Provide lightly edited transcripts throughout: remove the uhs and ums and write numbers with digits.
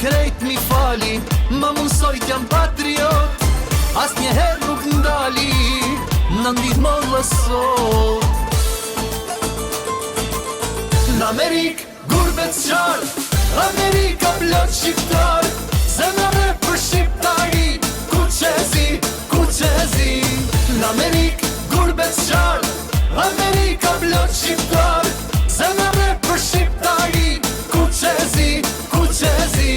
krejt mi fali, ma mësoj t'jam patriot, as njeher nuk ndali, në ndihmon lësot. Në Amerik, gurbet zgjar, Amerika plot shqiptar, zemrave për shqiptari, kuqezi, kuqezi. Në Amerik, gurbet zgjar, Amerika plot shqiptar, zemrave për shqiptari, kuqezi, kuqezi.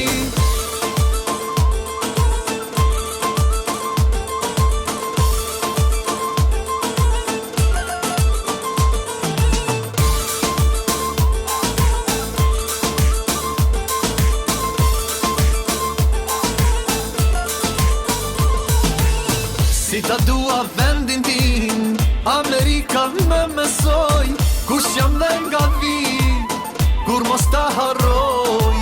Si ta dua vendin tim, Amerika me mësoj, kush jam dhe nga vi, kur mos ta harroj.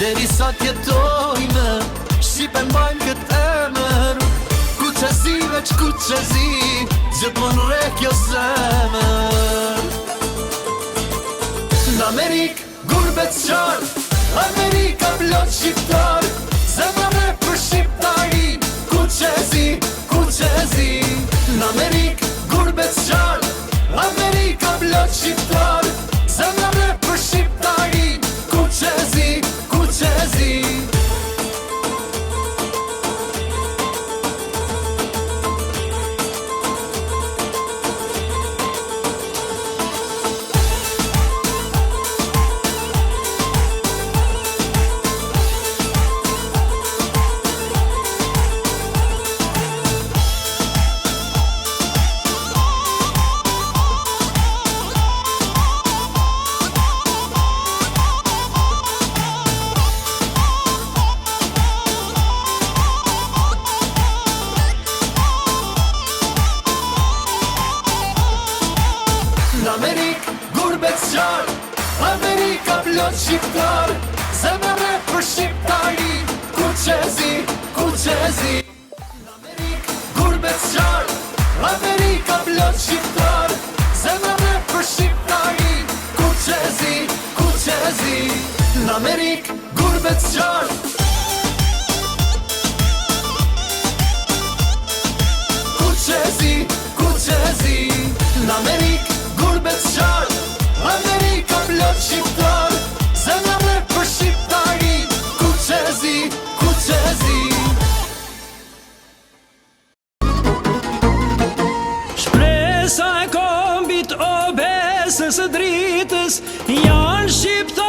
Deri sa t'jetojme, Shqipe mbajmë këtë emër, kuqezi veç kuqezi, gjithmon re kjo zemër. Në Amerik, gurbet zgjar, Amerika plot shqiptar, zemrave për shqiptari, kuqezi, kuqezi. Në Amerik, gurbet zgjar, Amerika plot shqiptar, zemrave për shqiptari, kuqezi, kuqezi. Në Amerik, gurbet zgjar, Amerika plot shqiptar, zemrave për shqiptari, kuqezi, kuqezi. Në Amerik, gurbet zgjar, Amerika plot shqiptar, zemrave për shqiptari, kuqezi, kuqezi. Në Amerik, gurbet zgjar, kuqezi, kuqezi. Në Amerik, gurbet zgjar, Amerika plot shqiptar, zemrave për shqiptari, kuqezi, kuqezi. Shpresa e kombit o besës së dritës, janë shqiptar.